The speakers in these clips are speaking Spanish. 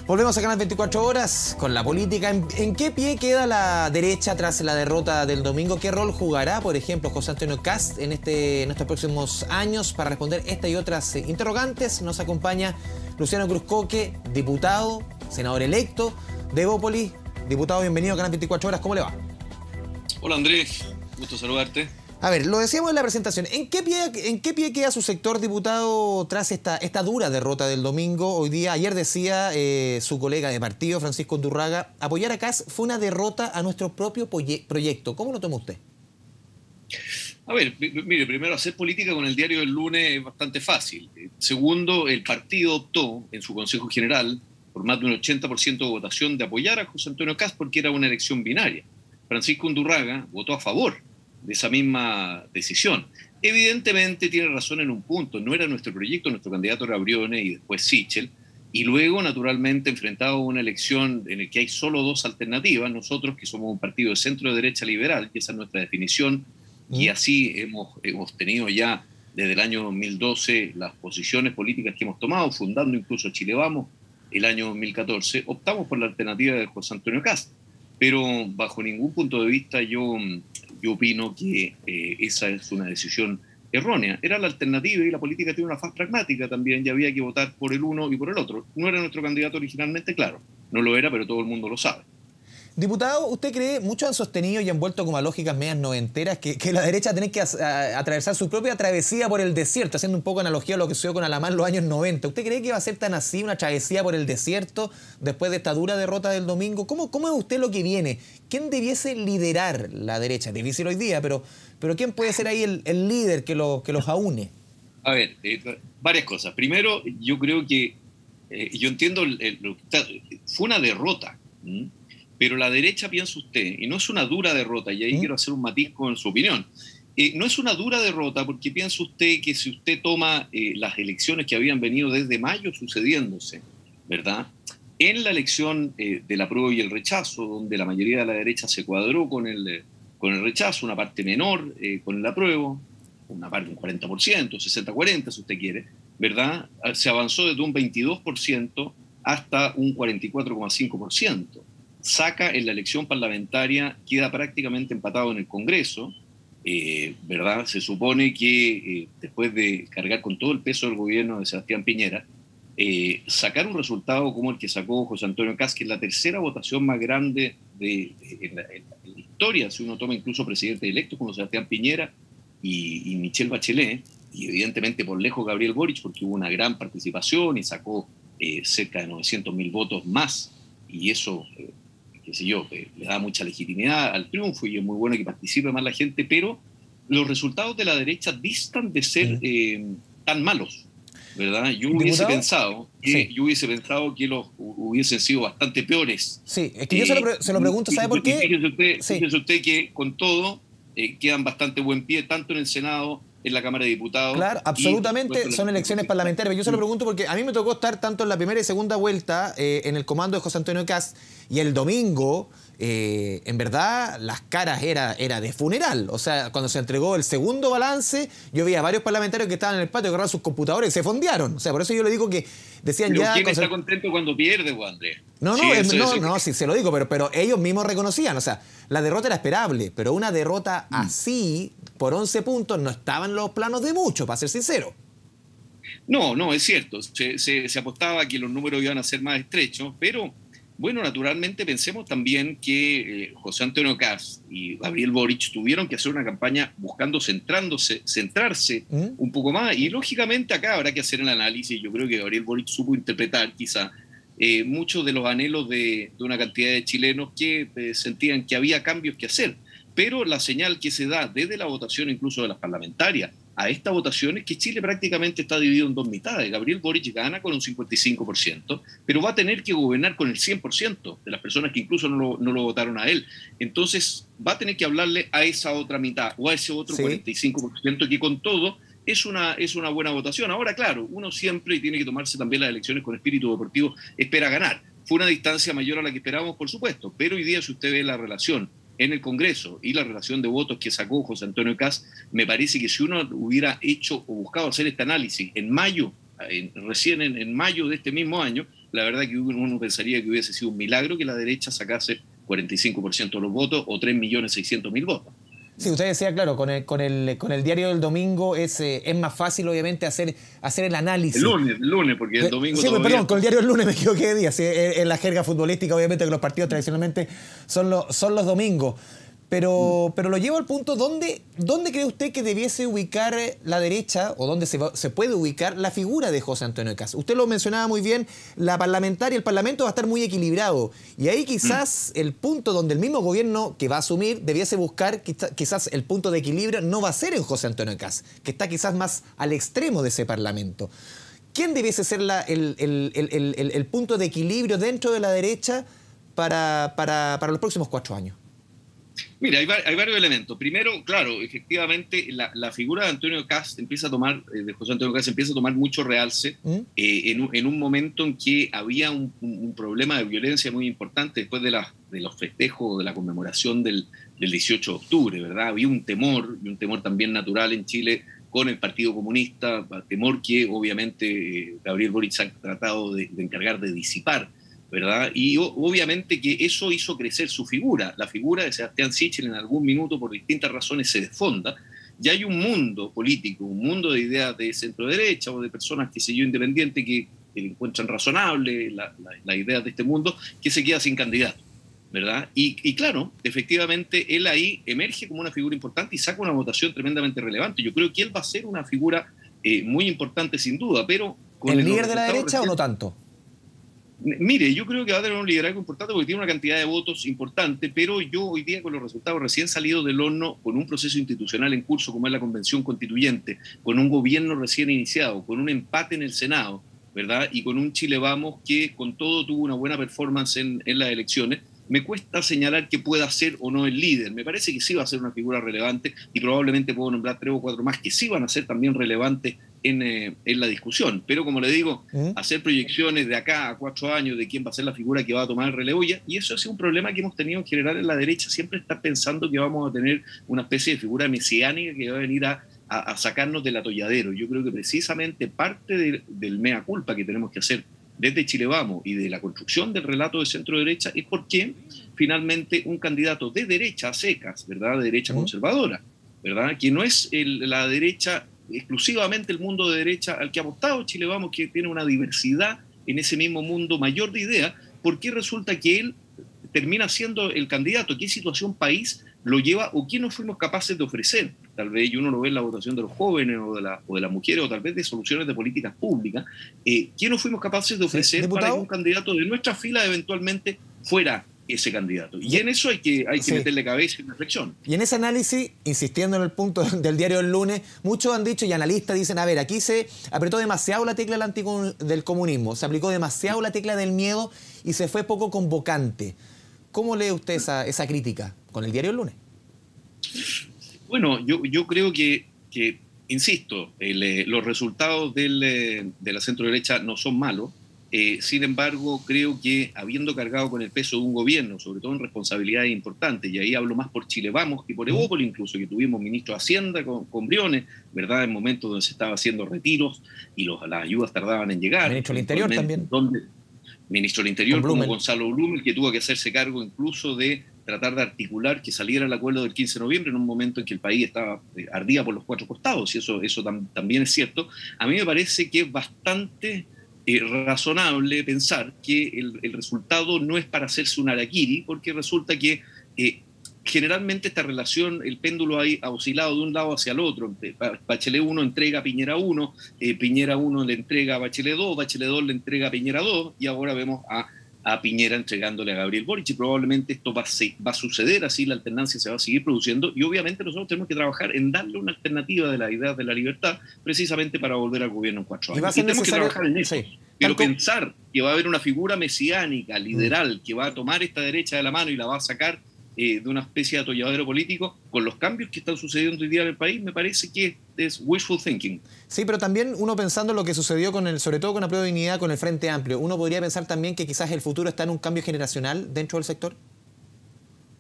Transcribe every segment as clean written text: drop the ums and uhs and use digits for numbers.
Volvemos a Canal 24 Horas con la política. ¿En qué pie queda la derecha tras la derrota del domingo? ¿Qué rol jugará, por ejemplo, José Antonio Kast en estos próximos años? Para responder esta y otras interrogantes nos acompaña Luciano Cruzcoque, diputado, senador electo de Evópolis. Diputado, bienvenido a Canal 24 Horas. ¿Cómo le va? Hola Andrés, gusto saludarte. A ver, lo decíamos en la presentación. ¿En qué pie queda su sector, diputado, tras esta dura derrota del domingo? Ayer decía su colega de partido, Francisco Undurraga, apoyar a Kast fue una derrota a nuestro propio proyecto. ¿Cómo lo toma usted? A ver, mire, primero, hacer política con el diario del lunes es bastante fácil. Segundo, el partido optó en su Consejo General por más de un 80% de votación de apoyar a José Antonio Kast porque era una elección binaria. Francisco Undurraga votó a favor de esa misma decisión. Evidentemente tiene razón en un punto, no era nuestro proyecto, nuestro candidato era Briones y después Sichel, y luego naturalmente enfrentado a una elección en la que hay solo dos alternativas, nosotros que somos un partido de centro-derecha liberal, y esa es nuestra definición, y así hemos tenido ya desde el año 2012 las posiciones políticas que hemos tomado, fundando incluso Chile Vamos el año 2014, optamos por la alternativa de José Antonio Kast, pero bajo ningún punto de vista yo opino que esa es una decisión errónea. Era la alternativa y la política tiene una faz pragmática también y había que votar por el uno y por el otro. No era nuestro candidato originalmente, claro. No lo era, pero todo el mundo lo sabe. Diputado, ¿usted cree, muchos han sostenido y han vuelto como a lógicas medias noventeras, que la derecha tiene que atravesar su propia travesía por el desierto, haciendo un poco analogía a lo que sucedió con Alamán en los años 90? ¿Usted cree que va a ser tan así, una travesía por el desierto, después de esta dura derrota del domingo? ¿Cómo es usted lo que viene? ¿Quién debiese liderar la derecha? Es difícil hoy día, pero ¿quién puede ser ahí el líder que los aúne? A ver, varias cosas. Primero, yo creo que, yo entiendo, fue una derrota, pero la derecha, piensa usted, y no es una dura derrota, y ahí quiero hacer un matiz con su opinión, no es una dura derrota porque piensa usted que si usted toma las elecciones que habían venido desde mayo sucediéndose, ¿verdad? En la elección del apruebo y el rechazo, donde la mayoría de la derecha se cuadró con el rechazo, una parte menor con el apruebo, una parte, un 40%, 60-40 si usted quiere, ¿verdad? Se avanzó desde un 22% hasta un 44,5%. Saca en la elección parlamentaria, queda prácticamente empatado en el Congreso, ¿verdad? Se supone que después de cargar con todo el peso del gobierno de Sebastián Piñera, sacar un resultado como el que sacó José Antonio Kast, que es la tercera votación más grande en la historia, si uno toma incluso presidentes electos como Sebastián Piñera y Michelle Bachelet, y evidentemente por lejos Gabriel Boric, porque hubo una gran participación y sacó cerca de 900.000 votos más, y eso, qué sé yo, le da mucha legitimidad al triunfo, y es muy bueno que participe más la gente, pero los resultados de la derecha distan de ser tan malos, ¿verdad? Yo hubiese pensado que los hubiesen sido bastante peores. Sí, es que yo se lo pregunto, ¿sabe por qué? Fíjese usted que con todo quedan bastante buen pie, tanto en el Senado, en la Cámara de Diputados. Claro, absolutamente son elecciones parlamentarias. Pero yo se lo pregunto porque a mí me tocó estar tanto en la primera y segunda vuelta en el comando de José Antonio Kast, y el domingo, en verdad, las caras era de funeral. O sea, cuando se entregó el segundo balance, yo vi a varios parlamentarios que estaban en el patio, agarraron sus computadores y se fondearon. O sea, por eso yo le digo que decían pero ya... ¿quién está contento cuando pierde, Juan Andrés? Sí, se lo digo, pero ellos mismos reconocían. O sea, la derrota era esperable, pero una derrota así, por 11 puntos, no estaba en los planos de mucho, para ser sincero. No, es cierto. Se apostaba que los números iban a ser más estrechos, pero... Bueno, naturalmente pensemos también que José Antonio Kast y Gabriel Boric tuvieron que hacer una campaña buscando centrarse un poco más, y lógicamente acá habrá que hacer el análisis. Yo creo que Gabriel Boric supo interpretar quizá muchos de los anhelos de una cantidad de chilenos que sentían que había cambios que hacer, pero la señal que se da desde la votación incluso de las parlamentarias a esta votación es que Chile prácticamente está dividido en dos mitades. Gabriel Boric gana con un 55%, pero va a tener que gobernar con el 100% de las personas que incluso no lo votaron a él. Entonces va a tener que hablarle a esa otra mitad o a ese otro 45% que con todo es una buena votación. Ahora, claro, uno siempre tiene que tomarse también las elecciones con espíritu deportivo, espera ganar. Fue una distancia mayor a la que esperábamos, por supuesto, pero hoy día si usted ve la relación en el Congreso y la relación de votos que sacó José Antonio Kast, me parece que si uno hubiera hecho o buscado hacer este análisis en mayo, recién en mayo de este mismo año, la verdad que uno pensaría que hubiese sido un milagro que la derecha sacase 45% de los votos o 3.600.000 votos. Sí, usted decía, claro, con el diario del domingo es más fácil, obviamente, hacer el análisis. El lunes, porque el domingo... Sí, perdón, con el diario del lunes me equivoqué de día. Sí, en la jerga futbolística, obviamente, que los partidos tradicionalmente son los domingos. Pero lo llevo al punto, ¿dónde cree usted que debiese ubicar la derecha, o dónde se puede ubicar la figura de José Antonio Kast? Usted lo mencionaba muy bien, la parlamentaria, el Parlamento va a estar muy equilibrado. Y ahí quizás el punto donde el mismo gobierno que va a asumir debiese buscar, quizás el punto de equilibrio no va a ser en José Antonio Kast, que está quizás más al extremo de ese Parlamento. ¿Quién debiese ser el punto de equilibrio dentro de la derecha para los próximos 4 años? Mira, hay varios elementos. Primero, claro, efectivamente, la figura de Antonio Kast empieza a tomar, de José Antonio Kast empieza a tomar mucho realce en un momento en que había un problema de violencia muy importante después de los festejos, de la conmemoración del 18 de octubre, ¿verdad? Había un temor, y un temor también natural en Chile con el Partido Comunista, temor que obviamente Gabriel Boric ha tratado de encargar de disipar, ¿verdad? Y obviamente que eso hizo crecer su figura. La figura de Sebastián Sichel en algún minuto, por distintas razones, se desfonda. Y hay un mundo político, un mundo de ideas de centro-derecha o de personas, qué sé yo, independientes que encuentran razonable la idea de este mundo, que se queda sin candidato, ¿verdad? Y claro, efectivamente, él ahí emerge como una figura importante y saca una votación tremendamente relevante. Yo creo que él va a ser una figura muy importante sin duda, pero... ¿El líder de la derecha o no tanto? Mire, yo creo que va a tener un liderazgo importante porque tiene una cantidad de votos importante, pero yo hoy día con los resultados recién salidos del horno, con un proceso institucional en curso como es la Convención Constituyente, con un gobierno recién iniciado, con un empate en el Senado, ¿verdad? Y con un Chile Vamos que con todo tuvo una buena performance en las elecciones, me cuesta señalar que pueda ser o no el líder. Me parece que sí va a ser una figura relevante y probablemente puedo nombrar 3 o 4 más que sí van a ser también relevantes en la discusión. Pero como le digo, hacer proyecciones de acá a 4 años de quién va a ser la figura que va a tomar el relevo, y eso es un problema que hemos tenido en general en la derecha, siempre está pensando que vamos a tener una especie de figura mesiánica que va a venir a sacarnos del atolladero. Yo creo que precisamente parte del mea culpa que tenemos que hacer desde Chile Vamos y de la construcción del relato de centro-derecha es porque finalmente un candidato de derecha a secas, ¿verdad? De derecha conservadora, ¿verdad? Que no es la derecha, exclusivamente el mundo de derecha al que ha apostado Chile Vamos, que tiene una diversidad en ese mismo mundo mayor de ideas, porque resulta que él termina siendo el candidato. ¿Qué situación país lo lleva o qué no fuimos capaces de ofrecer? Tal vez, y uno lo ve en la votación de los jóvenes o de las mujeres, o tal vez de soluciones de políticas públicas, ¿qué no fuimos capaces de ofrecer para que un candidato de nuestra fila eventualmente fuera ese candidato? Y en eso hay que meterle cabeza y reflexión. Y en ese análisis, insistiendo en el punto del diario del lunes, muchos han dicho y analistas dicen, a ver, aquí se apretó demasiado la tecla del comunismo, se aplicó demasiado la tecla del miedo y se fue poco convocante. ¿Cómo lee usted esa crítica con el diario del lunes? Bueno, yo creo que insisto, los resultados de la centro-derecha no son malos. Sin embargo, creo que habiendo cargado con el peso de un gobierno, sobre todo en responsabilidades importantes, y ahí hablo más por Chile Vamos que por Evópolis, incluso que tuvimos ministro de Hacienda con Briones, ¿verdad? En momentos donde se estaba haciendo retiros y las ayudas tardaban en llegar. Ministro del Interior también. Ministro del Interior como Gonzalo Blumel, que tuvo que hacerse cargo incluso de tratar de articular que saliera el acuerdo del 15 de noviembre en un momento en que el país estaba ardía por los 4 costados, y eso también es cierto. A mí me parece que es bastante razonable pensar que el resultado no es para hacerse un harakiri, porque resulta que generalmente esta relación, el péndulo ha oscilado de un lado hacia el otro. Bachelet 1 entrega a Piñera 1, Piñera 1 le entrega a Bachelet 2, Bachelet 2 le entrega a Piñera 2, y ahora vemos a Piñera entregándole a Gabriel Boric, y probablemente esto va a suceder, así la alternancia se va a seguir produciendo, y obviamente nosotros tenemos que trabajar en darle una alternativa de la idea de la libertad, precisamente para volver al gobierno en 4 años. Y tenemos que trabajar en eso. Sí. Pero pensar que va a haber una figura mesiánica, lideral, que va a tomar esta derecha de la mano y la va a sacar de una especie de atolladero político, con los cambios que están sucediendo hoy día en el país, me parece que es wishful thinking. Sí, pero también uno pensando en lo que sucedió sobre todo con la Prueba de Dignidad, con el Frente Amplio, uno podría pensar también que quizás el futuro está en un cambio generacional dentro del sector.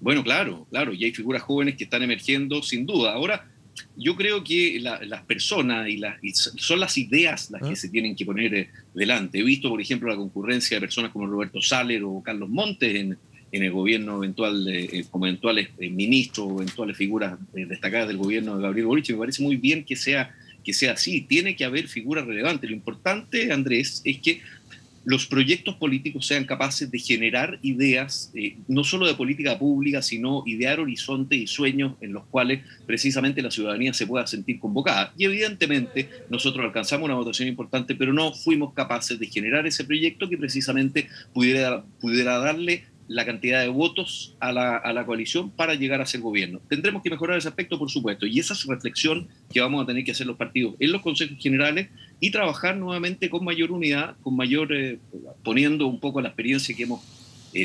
Bueno, claro, y hay figuras jóvenes que están emergiendo sin duda. Ahora, yo creo que las personas y son las ideas las que se tienen que poner delante. He visto, por ejemplo, la concurrencia de personas como Roberto Saller o Carlos Montes en el gobierno eventual, como eventuales ministros o eventuales figuras destacadas del gobierno de Gabriel Boric, y me parece muy bien que sea así. Tiene que haber figuras relevantes. Lo importante, Andrés, es que los proyectos políticos sean capaces de generar ideas, no solo de política pública, sino idear horizontes y sueños en los cuales precisamente la ciudadanía se pueda sentir convocada. Y evidentemente nosotros alcanzamos una votación importante, pero no fuimos capaces de generar ese proyecto que precisamente pudiera darle la cantidad de votos a la coalición para llegar a ser gobierno. Tendremos que mejorar ese aspecto, por supuesto, y esa es reflexión que vamos a tener que hacer los partidos en los consejos generales y trabajar nuevamente con mayor unidad, poniendo un poco la experiencia que hemos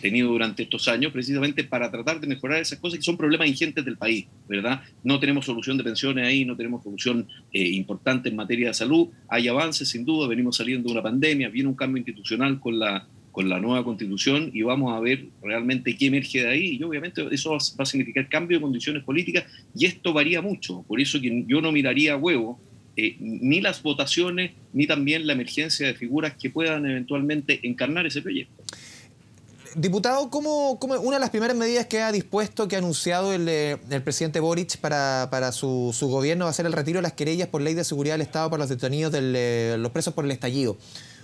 tenido durante estos años, precisamente para tratar de mejorar esas cosas que son problemas ingentes del país, ¿verdad? No tenemos solución de pensiones ahí, no tenemos solución importante en materia de salud, hay avances sin duda, venimos saliendo de una pandemia, viene un cambio institucional con la nueva constitución y vamos a ver realmente qué emerge de ahí y obviamente eso va a significar cambio de condiciones políticas y esto varía mucho, por eso que yo no miraría a huevo ni las votaciones ni también la emergencia de figuras que puedan eventualmente encarnar ese proyecto. Diputado, ¿cómo una de las primeras medidas que ha dispuesto, que ha anunciado el presidente Boric para su gobierno va a ser el retiro de las querellas por ley de seguridad del Estado para los detenidos los presos por el estallido?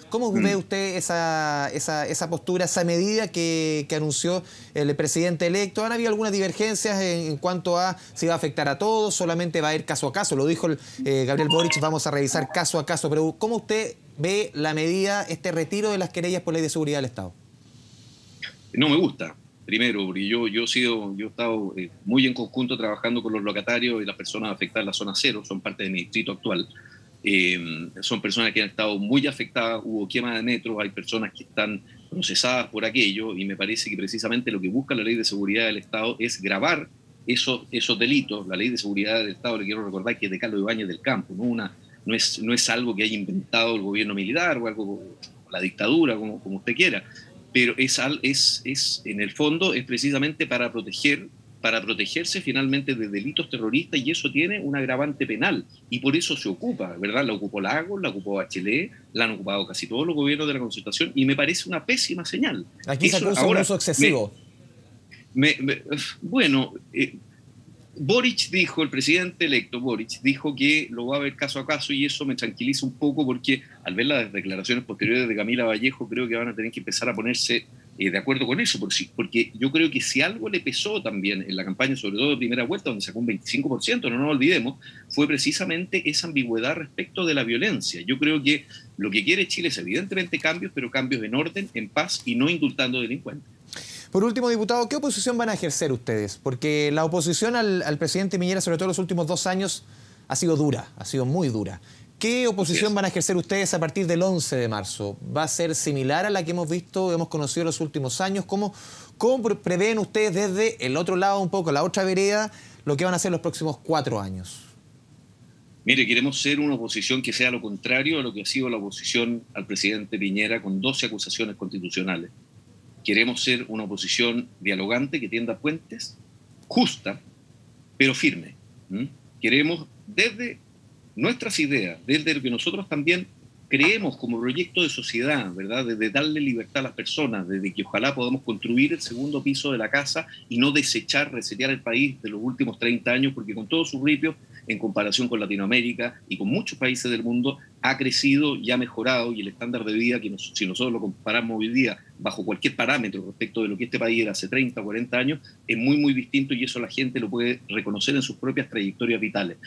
¿Cómo ve usted esa postura, esa medida que anunció el presidente electo? ¿Han habido algunas divergencias en cuanto a si va a afectar a todos, solamente va a ir caso a caso? Lo dijo Gabriel Boric, vamos a revisar caso a caso. Pero ¿cómo usted ve la medida, este retiro de las querellas por ley de seguridad del Estado? No me gusta, primero, porque yo he estado muy en conjunto trabajando con los locatarios y las personas afectadas en la zona cero, son parte de mi distrito actual. Son personas que han estado muy afectadas, hubo quema de metro, hay personas que están procesadas por aquello y me parece que precisamente lo que busca la Ley de Seguridad del Estado es gravar esos delitos. La Ley de Seguridad del Estado, le quiero recordar que es de Carlos Ibáñez del Campo, no es algo que haya inventado el gobierno militar o algo la dictadura, como usted quiera, pero en el fondo es precisamente para protegerse finalmente de delitos terroristas y eso tiene un agravante penal y por eso se ocupa, ¿verdad? La ocupó Lagos, la ocupó Bachelet, la han ocupado casi todos los gobiernos de la Concertación y me parece una pésima señal. Aquí se acusa un uso excesivo. Boric dijo, el presidente electo Boric, dijo que lo va a ver caso a caso y eso me tranquiliza un poco porque al ver las declaraciones posteriores de Camila Vallejo creo que van a tener que empezar a ponerse de acuerdo con eso, porque yo creo que si algo le pesó también en la campaña, sobre todo de primera vuelta, donde sacó un 25%, no nos olvidemos, fue precisamente esa ambigüedad respecto de la violencia. Yo creo que lo que quiere Chile es evidentemente cambios, pero cambios en orden, en paz y no indultando delincuentes. Por último, diputado, ¿qué oposición van a ejercer ustedes? Porque la oposición al presidente Piñera, sobre todo en los últimos 2 años, ha sido dura, ha sido muy dura. ¿Qué oposición van a ejercer ustedes a partir del 11 de marzo? ¿Va a ser similar a la que hemos conocido en los últimos años? ¿Cómo prevén ustedes desde el otro lado, un poco, la otra vereda, lo que van a hacer los próximos 4 años? Mire, queremos ser una oposición que sea lo contrario a lo que ha sido la oposición al presidente Piñera con 12 acusaciones constitucionales. Queremos ser una oposición dialogante que tienda puentes, justa, pero firme. Queremos desde nuestras ideas, desde lo que nosotros también creemos como proyecto de sociedad, ¿verdad? Desde darle libertad a las personas, desde que ojalá podamos construir el segundo piso de la casa y no resetear el país de los últimos 30 años, porque con todos sus ripios, en comparación con Latinoamérica y con muchos países del mundo, ha crecido y ha mejorado, y el estándar de vida, si nosotros lo comparamos hoy día bajo cualquier parámetro respecto de lo que este país era hace 30 o 40 años, es muy, muy distinto y eso la gente lo puede reconocer en sus propias trayectorias vitales.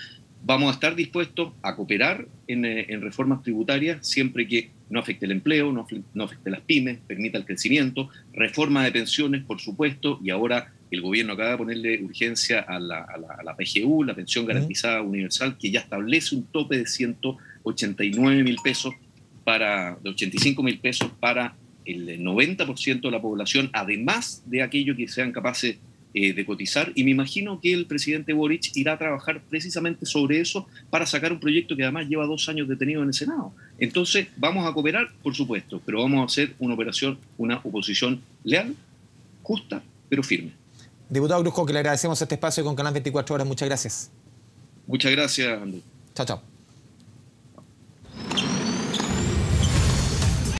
Vamos a estar dispuestos a cooperar en reformas tributarias siempre que no afecte el empleo, no afecte las pymes, permita el crecimiento, reforma de pensiones, por supuesto, y ahora el gobierno acaba de ponerle urgencia a la PGU, la Pensión Garantizada Universal, que ya establece un tope de 189.000 pesos, de 85.000 pesos para el 90% de la población, además de aquello que sean capaces de cotizar, y me imagino que el presidente Boric irá a trabajar precisamente sobre eso para sacar un proyecto que además lleva 2 años detenido en el Senado. Entonces, vamos a cooperar, por supuesto, pero vamos a hacer una oposición leal, justa, pero firme. Diputado Cruzco, que le agradecemos este espacio con Canal 24 Horas. Muchas gracias. Muchas gracias, Andrés. Chao, chao.